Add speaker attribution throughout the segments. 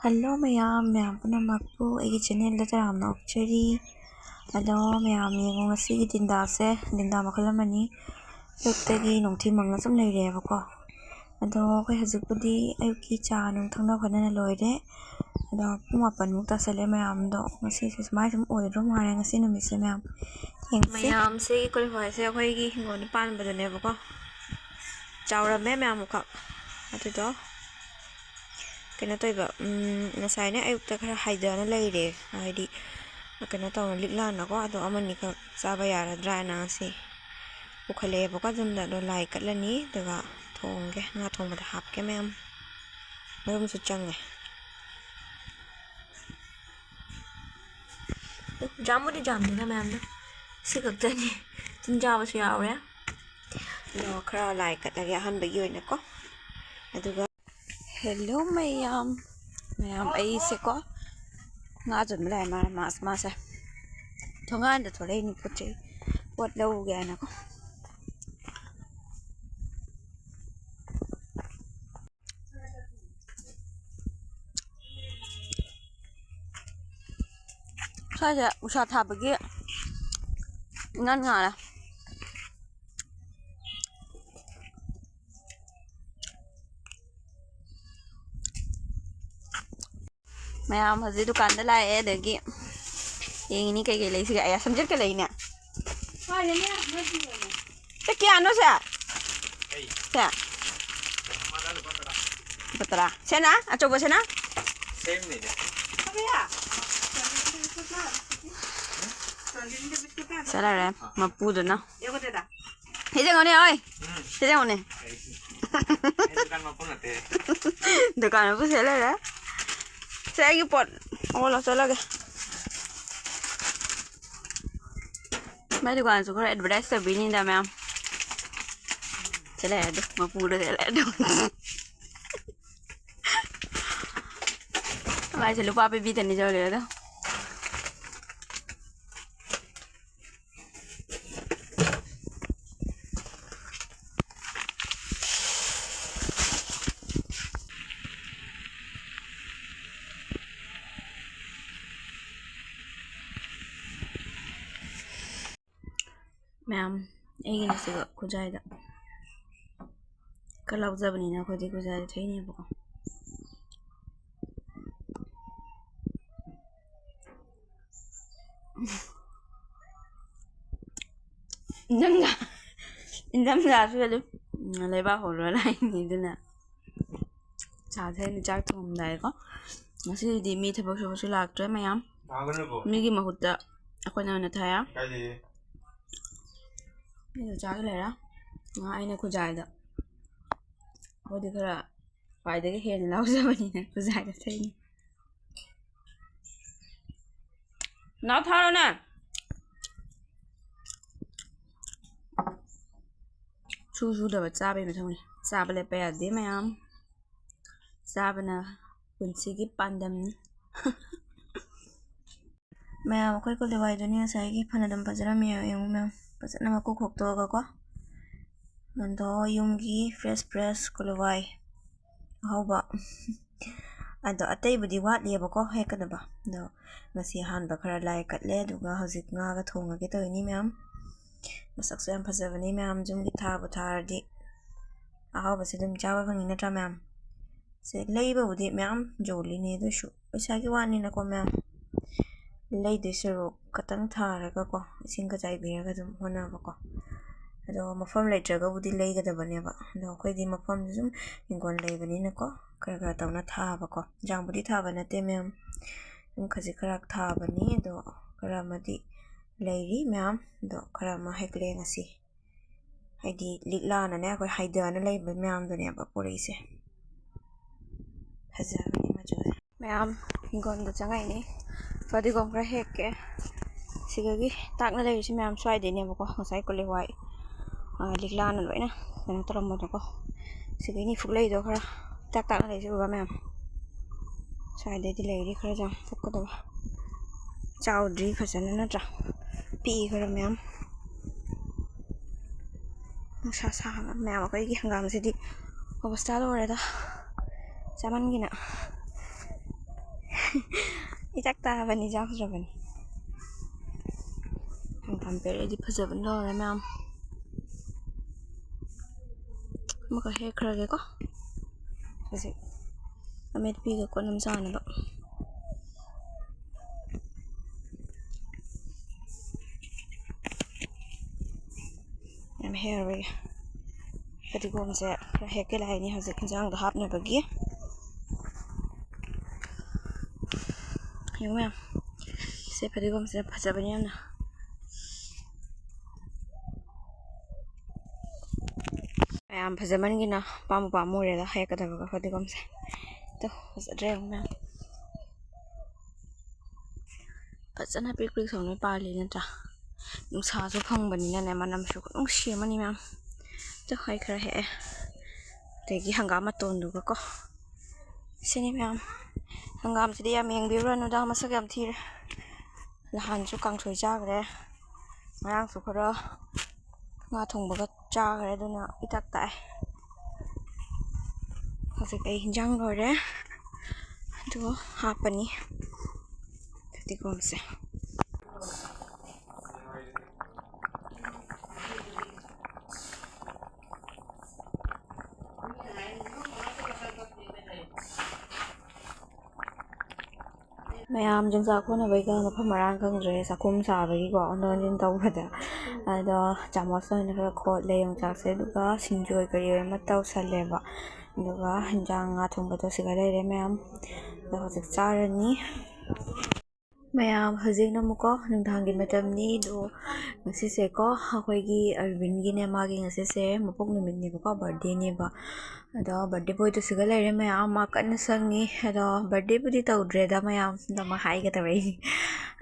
Speaker 1: Hello mayam punamakpu aigi channel da taramna okchari. Hello mayam yengo ngasi dinda se dinda makhala mani yoktagi nongthi mangna sum leire bako. Ado koi hazukudi ayuki cha nung thangna phana loire. Ado puma pan mukta sale mayam do ngasi se smai sum oidro mare ngasi numise mayam. Mayam se qualify se koi gi ngon pan badane bako. Chawra me mayam ka. Ado do kena toiba nasai ne ayukta khara haidana leire haidi kena tawna liklana ko ado amani ka chaba yaradra na se ukhale baka jumda do lai katlani daga thongge nga thongba hapke mem marum su change jamudi jamni na mem do sikatani tinjaba su yawre no khara lai katlage hanba yoina ko aduga hello mayam ai se ko nga jun lai ma se thongan da thole ni puche pot lau ga na ko sa ja usha tha bagi ngan nga la mayam haji dukan da lai e dagi ini kai lai siga ya samjir ke lai ne ha ne ne te kya no sa sa patra sena acho bo sena same ni de ya sala re mapu do na ego de da hije ngone oi hije ngone dukan mapu na te dukan mapu sala re saya lagi pot lo salah ke mai dukan su kora advertise tapi ni dah mem salah ada mapu dah salah ada mai saya lupa apa bitan ni jauh le dah ma'am ai gina siga kujai da kalau zabani na kodi kujai da thai ne ba indam ga su lu lai ba ho lo lai ni duna cha thai ni chak thom dai ko ngasi di mi thabak su lak tre mayam mi gi mahutta akhona na thaya ini jaga lera nga aina kujai da kodi kara faida ke hen lau zabani na kujai da thai ni na tharo na su da ba cha be ma thong ni cha ba le pa ya de mayam cha bana punsi gi pandam ni mayam koi ko le wai do ni sai gi phana dam pajara mi yong mayam pasana ma ko khok to ga ko ando yumgi fresh ko le wai hauba ado atai budi wat le ba ko he ka da ba do ngasi han ba khara lai kat le duga hojik nga ga thonga ge to ni mayam masak so yam phajabani mayam jum gi tha bu thar di ahauba se dum chawa bhangi na tra mayam se leiba budi mayam joli ne do shu paisa gi wani na ko mayam lei de sero katang thara ga ko sing ka chai bira ga dum hona ba ko ado mafam leitraga budi leiga da bane ba ado koi di mafam zum ingon lei bani na ko kara tawna tha ba ko jang budi tha ba na te mayam khaji kara tha bani ado kara madi leiri mayam do kara ma hekle ngasi haidi likla na ne ko haida na lei ba mayam do ne ba pore se haja bani ma jo mayam ingon da changai ni fadi gom kra hekke sigagi takna lei si mayam swai de ne ba ko ngasai ko le wai likla na loi na kana toram mo ko sigai ni fuklei do khara tak na lei si ba mayam swai de di lei ri khara jam fuk ko do chawdri phasana na tra pi khara mayam sa mayam ko gi hangam se di obasta lo re da saman gina 이작 따ꯕ니 작스러버니 담배를 퍼져본 넣으면 뭐가 해 그러게고 아직 아메드 비가 꽃 사는 거 ꯌꯥꯝ ꯍꯦꯔꯣꯏ ꯐꯗꯤꯒꯣꯝꯁꯦ ꯈꯔ ꯍꯦꯛꯀꯦ ꯂꯥꯛꯏꯅꯤ ꯍꯧꯖꯤꯛ ꯏꯟꯖꯥꯡꯗꯣ ꯍꯥꯞꯅꯕꯒꯤ ꯌꯦꯡꯉꯨ ꯃꯌꯥꯝ ꯁꯦ ꯐꯗꯤꯒꯣꯝꯁꯦ ꯐꯖꯕꯅꯤ ꯌꯥꯝꯅ ꯃꯌꯥꯝ ꯐꯖꯃꯟꯒꯤꯅ ꯄꯥꯝꯕꯨ ꯄꯥꯝꯃꯨꯔꯦꯗ ꯍꯦꯛꯀꯗꯕꯒ ꯐꯗꯤꯒꯣꯝꯁꯦ ꯇꯣ ꯐꯖꯗ꯭ꯔꯦ ꯌꯦꯡꯉꯨ ꯃꯌꯥꯝ ꯐꯖꯅ ꯄꯤꯛ ꯄꯤꯛ ꯁꯧꯅ ꯄꯥꯜꯂꯤ ꯅꯠꯇ꯭ꯔꯥ ꯅꯨꯡꯁꯥꯁꯨ ꯐꯪꯕꯅꯤꯅꯅꯦ ꯃꯅꯝꯁꯨ ꯅꯨꯡꯁꯤ ꯑꯃꯅꯤ ꯃꯌꯥꯝ ꯇꯣ ꯑꯩ ꯈꯔ ꯍꯦꯛꯑꯦ ꯑꯗꯒꯤ ꯍꯪꯒꯥꯝ ꯃꯇꯣꯟꯗꯨꯒꯀꯣ ꯁꯤꯅꯤ ꯃꯌꯥꯝ ꯍꯪꯒꯥꯝꯁꯤꯗꯤ ꯌꯥꯝ ꯌꯦꯡꯕꯤꯔꯨꯔꯅꯨꯗ ꯃꯁꯛ ꯌꯥꯝ ꯊꯤꯔꯦ ꯅꯍꯥꯟꯁꯨ ꯀꯥꯡꯁꯣꯏ ꯆꯥꯈ꯭ꯔꯦ ꯉꯔꯥꯡꯁꯨ ꯈꯔ ꯉꯥ ꯊꯣꯡꯕꯒ ꯆꯥꯈ꯭ꯔꯦ ꯑꯗꯨꯅ ꯏꯇꯥꯛ ꯇꯥꯛꯑꯦ ꯍꯧꯖꯤꯛ ꯑꯩ ꯍꯤꯟꯖꯥꯡ ꯂꯣꯏꯔꯦ ꯑꯗꯨ ꯍꯥꯞꯄꯅꯤ ꯐꯗꯤꯒꯣꯝꯁꯦ ꯃꯌꯥꯝ ꯆꯥꯛ ꯈꯣꯠꯅꯕꯩꯒ ꯃꯐꯝ ꯃꯔꯥꯡ ꯈꯪꯗ꯭ꯔꯦ ꯆꯥꯛꯈꯨꯝ ꯁꯥꯕꯒꯤꯀꯣ ꯑꯣꯟꯊꯣꯛ ꯑꯣꯟꯁꯤꯟ ꯇꯧꯕꯗ ꯑꯗꯣ ꯆꯥꯃꯁ ꯑꯣꯏꯅ ꯈꯔ ꯈꯣꯠꯂꯦ ꯌꯣꯡꯆꯥꯛꯁꯦ ꯑꯗꯨꯒ ꯁꯤꯡꯖꯨ ꯀꯔꯤ ꯑꯃ ꯇꯧꯁꯜꯂꯦꯕ ꯑꯗꯨꯒ ꯍꯤꯟꯖꯥꯡ ꯉꯥ ꯊꯣꯡꯕꯗꯣ ꯁꯤꯒ ꯂꯩꯔꯦ ꯃꯌꯥꯝ ꯑꯗꯣ ꯍꯧꯖꯤꯛ ꯆꯥꯔꯅꯤ ꯃꯌꯥꯝ ꯍꯧꯖꯤꯛꯅ ꯑꯃꯨꯛꯀꯣ ꯅꯨꯡꯗꯥꯡꯒꯤ ꯃꯇꯝꯅꯤ ꯑꯗꯣ ꯉꯁꯤꯁꯦꯀꯣ ꯑꯩꯈꯣꯏꯒꯤ ꯑꯔꯕꯤꯟꯒꯤꯅꯦ ꯃꯥꯒꯤ ꯉꯁꯤꯁꯦ ꯃꯄꯣꯛ ꯅꯨꯃꯤꯠꯅꯦꯕꯀꯣ ꯕꯥꯔꯗꯦꯅꯦꯕ ꯑꯗꯣ ꯕꯥꯔꯗꯦ ꯕꯣꯏꯗꯨ ꯁꯤꯒ ꯂꯩꯔꯦ ꯃꯌꯥꯝ ꯃꯥ ꯀꯟꯅ ꯁꯪꯉꯤ ꯑꯗꯣ ꯕꯥꯔꯗꯦꯕꯨꯗꯤ ꯇꯧꯗ꯭ꯔꯦꯗ ꯃꯌꯥꯝ ꯑꯗꯨꯃ ꯍꯥꯏꯒꯗꯧꯔꯛꯏ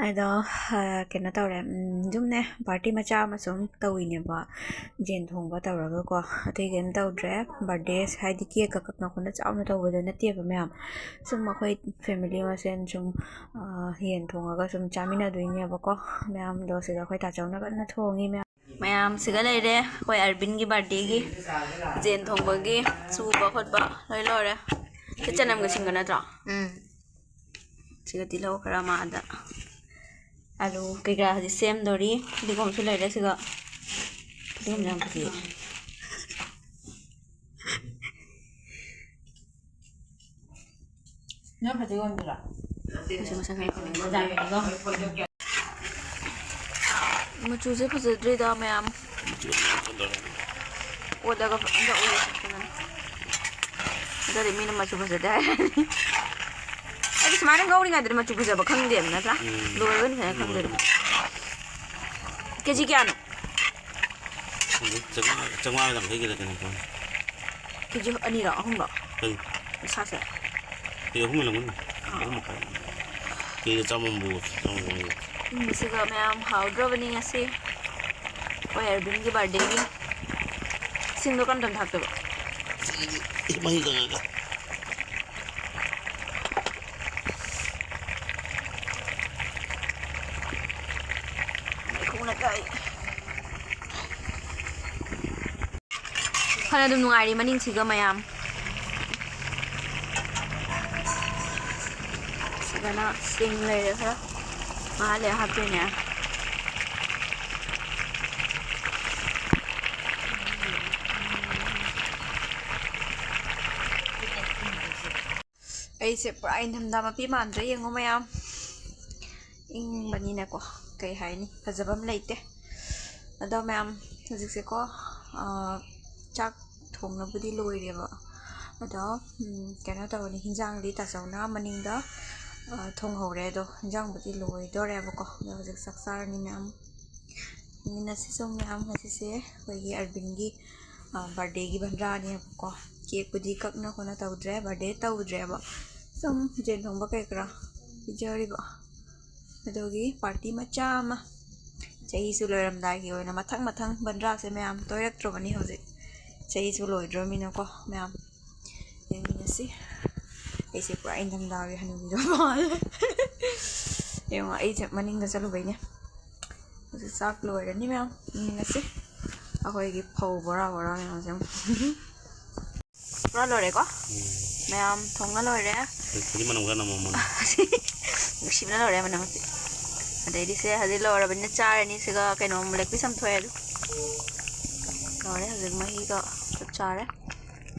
Speaker 1: ꯑꯗꯣ ꯀꯩꯅꯣ ꯇꯧꯔꯦ ꯑꯗꯨꯝꯅꯦ ꯄꯥꯔꯇꯤ ꯃꯆꯥ ꯑꯃ ꯁꯨꯝ ꯇꯧꯋꯤꯅꯦꯕ ꯌꯦꯟ ꯊꯣꯡꯕ ꯇꯧꯔꯒꯀꯣ ꯑꯇꯩ ꯀꯩꯝ ꯇꯧꯗ꯭ꯔꯦ ꯕꯥꯔꯗꯦ ꯍꯥꯏꯗꯤ ꯀꯦꯛꯀ ꯀꯛꯅ ꯈꯣꯠꯅ ꯆꯥꯎꯅ ꯇꯧꯕꯗꯣ ꯅꯠꯇꯦꯕ ꯃꯌꯥꯝ ꯁꯨꯝ ꯑꯩꯈꯣꯏ ꯐꯦꯃꯤꯂꯤ ꯃꯁꯦꯟ ꯁꯨꯝ ꯌꯦꯟ ꯊꯣꯡꯉꯒ ꯁꯨꯝ ꯆꯥꯃꯤꯟꯅꯗꯣꯏꯅꯦꯕꯀꯣ ꯃꯌꯥꯝꯗꯣ ꯁꯤꯗ ꯑꯩꯈꯣꯏ ꯇꯥꯆꯧꯅ ꯀꯟꯅ ꯊꯣꯡꯉꯤ ꯃꯌꯥꯝ ꯁꯤꯒ ꯂꯩꯔꯦ ꯑꯩꯈꯣꯏ ꯑꯔꯕꯤꯟꯒꯤ ꯕꯥꯔꯗꯦꯒꯤ ꯌꯦꯟ ꯊꯣꯡꯕꯒꯤ ꯁꯨꯕ ꯈꯣꯠꯄ ꯂꯣꯏ ꯂꯣꯏꯔꯦ ꯁꯤ ꯆꯅꯝꯒ ꯁꯤꯡꯒ ꯅꯠꯇ꯭ꯔꯣ ꯁꯤꯒ ꯇꯤꯜꯍꯧ ꯈꯔ ꯑꯃꯗ ꯑꯂꯨ ꯀꯩꯀꯥ ꯍꯧꯖꯤꯛ ꯁꯦꯝꯗꯣꯔꯤ ꯐꯗꯤꯒꯣꯝꯁꯨ ꯂꯩꯔꯦ ꯁꯤꯒ ꯐꯗꯤꯒꯣꯝ ꯌꯥꯝ ꯐꯖꯩ ꯅꯪ ꯐꯗꯤꯒꯣꯝꯗꯨꯔꯣ ꯃꯁꯛ ꯃꯆꯨꯁꯦ ꯐꯖꯗ꯭ꯔꯤꯗ ꯃꯌꯥꯝ ꯑꯣꯗꯒ ꯑꯝꯇ ꯑꯣꯏꯔꯁꯤꯅ ꯑꯗꯨꯗꯤ ꯃꯤꯅ ꯃꯆꯨ ꯐꯖꯗꯦ ꯍꯥꯏꯔꯅꯤ ꯑꯩꯗꯤ ꯁꯨꯃꯥꯏꯅ ꯉꯧꯔꯤꯉꯩꯗꯗꯤ ꯃꯆꯨ ꯐꯖꯕ ꯈꯪꯗꯦꯕ ꯅꯠꯇ꯭ꯔꯥ ꯂꯣꯏꯔꯒꯅꯤ ꯐꯖꯅ ꯈꯪꯗꯦꯕ ꯀꯦꯖꯤ ꯀꯌꯥꯅꯣ
Speaker 2: ꯆꯥꯝꯃꯉꯥ ꯌꯥꯡꯈꯩꯒꯤꯗ ꯀꯩꯅꯣ
Speaker 1: ꯀꯦꯖꯤ ꯑꯅꯤꯔꯣ ꯑꯍꯨꯝꯔꯣ ꯁꯥꯁꯦ
Speaker 2: ꯀꯦꯖꯤ ꯑꯍꯨꯝ ꯂꯧꯒꯅꯤ ꯑꯍꯨꯝ ꯃꯈꯥꯏ ꯀꯦꯖꯤ ꯆꯥꯝꯃꯕꯨ
Speaker 1: ꯁꯤꯒ ꯃꯌꯥꯝ ꯍꯥꯎꯗ꯭ꯔꯕꯅꯤ ꯉꯁꯤ ꯑꯩꯈꯣꯏ ꯑꯔꯕꯤꯟꯒꯤ ꯕꯥꯔꯗꯦꯒꯤ ꯁꯤꯡꯗꯣ ꯀꯔꯝ ꯀꯔꯝ ꯊꯥꯛꯇꯣꯏꯕ
Speaker 2: ꯃꯍꯤ ꯀꯪꯉꯒ
Speaker 1: ꯐꯅ ꯑꯗꯨꯝ ꯅꯨꯡꯉꯥꯏꯔꯤ ꯃꯅꯤꯡꯁꯤꯒ ꯃꯌꯥꯝ ꯁꯤꯒꯅ ꯁꯤꯡ ꯂꯩꯔꯦ ꯈꯔ ꯉꯥꯏꯍꯥꯛ ꯂꯩꯔ ꯍꯥꯞꯇꯣꯏꯅꯦ ꯑꯩꯁꯦ ꯄꯨꯔꯥ ꯏꯪꯊꯝꯊꯥ ꯃꯄꯤ ꯃꯥꯟꯗ꯭ꯔꯦ ꯌꯦꯡꯉꯣ ꯃꯌꯥꯝ ꯏꯪꯕꯅꯤꯅꯀꯣ ꯀꯩ ꯍꯥꯏꯅꯤ ꯐꯖꯕ ꯑꯃ ꯂꯩꯇꯦ ꯑꯗꯣ ꯃꯌꯥꯝ ꯍꯧꯖꯤꯛꯁꯦꯀꯣ ꯆꯥꯛ ꯊꯣꯡꯅꯕꯨꯗꯤ ꯂꯣꯏꯔꯦꯕ ꯑꯗꯣ ꯀꯩꯅꯣ ꯇꯧꯔꯅꯤ ꯍꯤꯟꯖꯥꯡꯗꯤ ꯇꯥꯆꯧꯅ ꯃꯅꯤꯡꯗ ꯊꯣꯡꯍꯧꯔꯦ ꯑꯗꯣ ꯍꯤꯟꯖꯥꯡꯕꯨꯗꯤ ꯂꯣꯏꯗꯣꯔꯦꯕꯀꯣ ꯑꯗꯣ ꯍꯧꯖꯤꯛ ꯆꯥꯛ ꯆꯥꯔꯅꯤ ꯃꯌꯥꯝ ꯉꯁꯤꯁꯨ ꯃꯌꯥꯝ ꯉꯁꯤꯁꯦ ꯑꯩꯈꯣꯏꯒꯤ ꯑꯔꯕꯤꯟꯒꯤ ꯕꯥꯔꯗꯦꯒꯤ ꯕꯟꯗ꯭ꯔꯥꯅꯦꯕꯀꯣ ꯀꯦꯛꯄꯨꯗꯤ ꯀꯛꯅ ꯈꯣꯠꯅ ꯇꯧꯗ꯭ꯔꯦ ꯕꯥꯔꯗꯦ ꯇꯧꯗ꯭ꯔꯦꯕ ꯁꯨꯝ ꯌꯦꯟ ꯊꯣꯡꯕ ꯀꯩꯀꯔꯥ ꯄꯤꯖꯔꯤꯕ ꯑꯗꯨꯒꯤ ꯄꯥꯔꯇꯤ ꯃꯆꯥ ꯑꯃ ꯆꯍꯤꯁꯨ ꯂꯣꯏꯔꯝꯗꯥꯏꯒꯤ ꯑꯣꯏꯅ ꯃꯊꯪ ꯃꯊꯪ ꯕꯟꯗ꯭ꯔꯥꯁꯦ ꯃꯌꯥꯝ ꯇꯣꯏꯔꯛꯇ꯭ꯔꯕꯅꯤ ꯍꯧꯖꯤꯛ ꯆꯍꯤꯁꯨ ꯂꯣꯏꯗ꯭ꯔꯕꯅꯤꯅꯀꯣ ꯃꯌꯥꯝ ꯌꯦꯡꯃꯤꯟꯅꯁꯤ ꯑꯩꯁꯦ ꯄꯨꯔꯥ ꯏꯪꯊꯝꯊꯥꯒꯤ ꯍꯅꯨꯕꯤꯗꯣ ꯃꯥꯜꯂꯦ ꯌꯦꯡꯉꯣ ꯑꯩꯁꯦ ꯃꯅꯤꯡꯗ ꯆꯠꯂꯨꯕꯩꯅꯦ ꯍꯧꯖꯤꯛ ꯆꯥꯛ ꯂꯣꯏꯔꯅꯤ ꯃꯌꯥꯝ ꯌꯦꯡꯃꯤꯟꯅꯁꯤ ꯑꯩꯈꯣꯏꯒꯤ ꯐꯧ ꯕꯣꯔꯥ ꯕꯣꯔꯥ ꯃꯌꯥꯝꯁꯦ ꯄꯨꯔꯥ ꯂꯣꯏꯔꯦꯀꯣ ꯃꯌꯥꯝ ꯊꯣꯡꯅ ꯂꯣꯏꯔꯦ
Speaker 2: ꯍꯧꯖꯤꯛ ꯃꯅꯝ ꯈꯔ ꯅꯝꯃꯝꯃꯅꯤ
Speaker 1: ꯅꯨꯡꯁꯤꯕꯅ ꯂꯣꯏꯔꯦ ꯃꯅꯝꯁꯦ ꯑꯗꯩꯗꯤ ꯁꯦ ꯍꯧꯖꯤꯛ ꯂꯣꯏꯔꯕꯅꯤꯅ ꯆꯥꯔꯅꯤ ꯁꯤꯒ ꯀꯩꯅꯣꯝ ꯂꯦꯛ ꯄꯤꯁ ꯑꯃ ꯊꯣꯛꯑꯦ ꯑꯗꯨ ꯂꯣꯏꯔꯦ ꯍꯧꯖꯤꯛ ꯃꯍꯤꯒ ꯆꯞ ꯆꯥꯔꯦ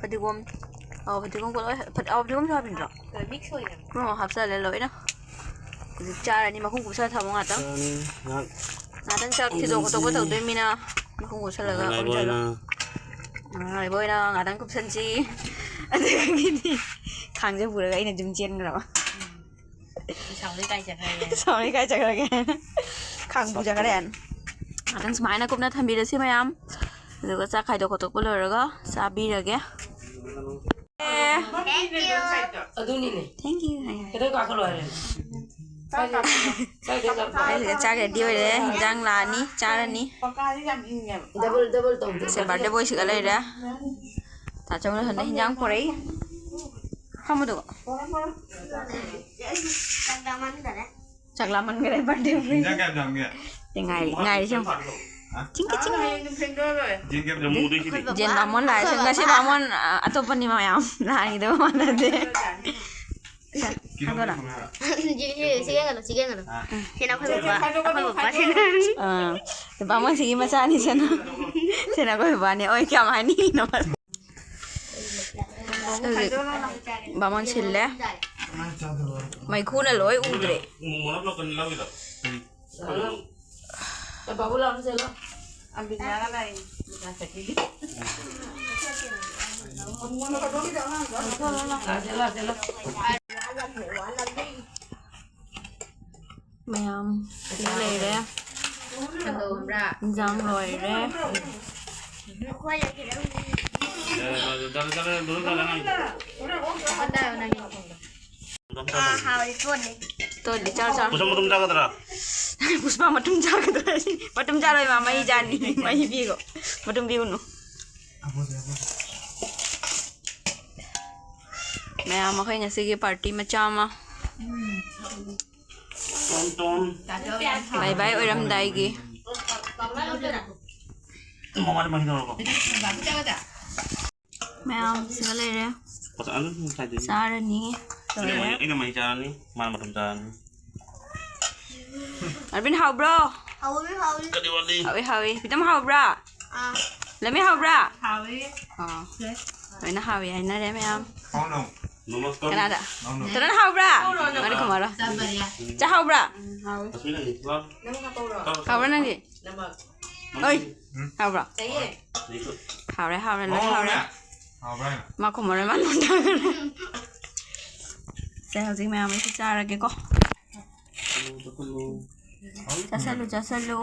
Speaker 1: ꯐꯗꯤꯒꯣꯝ ꯐꯗꯤꯒꯣꯝꯒ ꯂꯣꯏ ꯐꯗꯤꯒꯣꯝꯁꯨ ꯍꯥꯞꯄꯤꯟꯗ꯭ꯔꯣ
Speaker 3: ꯃꯤꯛꯁ ꯑꯣꯏꯅ
Speaker 1: ꯍꯥꯞꯆꯜꯂꯦ ꯂꯣꯏꯅ ꯍꯧꯖꯤꯛ ꯆꯥꯔꯅꯤ ꯃꯈꯨꯝ ꯀꯨꯞꯁꯜꯂ ꯊꯝꯃꯣ ꯉꯥꯛꯇꯪ ꯉꯥꯛꯇꯪ ꯆꯥꯛ ꯊꯤꯗꯣꯛ ꯈꯣꯠꯇꯣꯛꯄ ꯇꯧꯗꯣꯏꯃꯤꯅ ꯃꯈꯨꯝ ꯀꯨꯞꯁꯜꯂꯒ ꯑꯣꯟꯁꯜꯂꯣ ꯉꯥꯏꯕ ꯑꯣꯏꯅ ꯉꯥꯛꯇꯪ ꯀꯨꯞꯁꯟꯁꯤ ꯑꯗꯨꯗꯒꯤꯗꯤ ꯈꯥꯡꯖ ꯄꯨꯔꯒ ꯑꯩꯅ ꯑꯗꯨꯝ ꯆꯦꯟꯈ꯭ꯔꯕ ꯁꯥꯎꯅꯤ ꯀꯥꯏ ꯆꯠꯈ꯭ꯔꯒꯦ ꯈꯥꯡ ꯄꯨꯖꯈ꯭ꯔꯦ ꯉꯥꯛꯇꯪ ꯁꯨꯃꯥꯏꯅ ꯀꯨꯞꯅ ꯊꯝꯕꯤꯔꯁꯤ ꯃꯌꯥꯝ ꯑꯗꯨꯒ ꯆꯥꯛ ꯈꯥꯏꯗꯣꯛ ꯈꯣꯠꯇꯣꯛꯄ ꯂꯣꯏꯔꯒ ꯆꯥꯕꯤꯔꯒꯦ
Speaker 3: ꯑꯗꯨꯅꯤꯅꯦ
Speaker 1: ꯊꯦꯡꯛ ꯌꯨ
Speaker 3: ꯈꯤꯇꯪ ꯀꯥꯈꯠꯂꯣ ꯍꯥꯏꯔꯦ
Speaker 1: ꯑꯩꯁꯤꯗ ꯆꯥꯛ ꯔꯦꯗꯤ ꯑꯣꯏꯔꯦ ꯍꯤꯟꯖꯥꯡ ꯂꯥꯛꯑꯅꯤ ꯆꯥꯔꯅꯤ
Speaker 3: ꯗꯕꯜ ꯇꯧꯗꯦ
Speaker 1: ꯁꯦ ꯕꯥꯔꯗꯦ ꯕꯣꯏꯁꯤꯒ ꯂꯩꯔꯦ ꯇꯥꯆꯧꯅ ꯁꯣꯝꯗ ꯍꯤꯟꯖꯥꯡ ꯄꯣꯔꯛꯏ ꯐꯝꯃꯨꯗꯨꯒ ꯆꯥꯛ ꯂꯥꯝꯃꯟꯈꯔꯦ ꯕꯥꯔꯗꯦ ꯕꯣꯏ ꯉꯥꯏꯔꯤ ꯁꯨꯝ ꯆꯤꯡꯀꯤ ꯖꯦꯟ ꯕꯥꯃꯣꯟ ꯂꯥꯛꯑꯦ ꯉꯁꯤ ꯕꯥꯃꯣꯟ ꯑꯇꯣꯞꯄꯅꯤ ꯃꯌꯥꯝ ꯂꯥꯛꯏꯗꯕ ꯃꯥꯟꯅꯗꯦ ꯕꯥꯃꯣꯟꯁꯤꯒꯤ ꯃꯆꯥꯅꯤ ꯁꯦꯅ ꯑꯩꯈꯣꯏ ꯕꯕꯥꯅꯦ ꯑꯣꯏ ꯀꯌꯥꯝ ꯍꯥꯏꯅꯤꯡꯉꯤꯅꯣ ꯕꯥꯃꯣꯟ ꯁꯤꯜꯂꯦ ꯃꯩꯈꯨꯅ ꯂꯣꯏ ꯎꯗ꯭ꯔꯦ
Speaker 3: बाबू लाओ चलो
Speaker 1: ꯃꯌꯥꯝ ꯂꯩꯔꯦ ꯏꯟꯖꯥꯡ ꯂꯣꯏꯔꯦ ꯇꯣꯠꯂꯤ ꯆꯥꯔ ꯆꯥꯔ
Speaker 2: 무슨 작아더라
Speaker 1: पुष्पा मटुम जागदरा मटुम जारोय मा मई जानी मई बिगो मटुम बिउनु मैं मखै ngasiगी party macha ma
Speaker 2: 똥똥
Speaker 1: bye bye oiram dai gi
Speaker 2: 뭐만 많이 넣어
Speaker 1: मैं सिगा लेरे
Speaker 2: pas anu saja
Speaker 1: sarani
Speaker 2: ini mah caranya mana macam caranya
Speaker 1: Arvin how bro
Speaker 2: kadiwali
Speaker 1: hawi pitam how bra let me how bra hawi na hawi ai na re me am
Speaker 2: namaskar
Speaker 1: kanada taran how bra mari kumara cha how bra
Speaker 2: Asmina nih lah
Speaker 1: how bra nangi oi how bra
Speaker 2: ikut
Speaker 1: how re ma kumara man munda se hauji me am isi charage ko Chasalo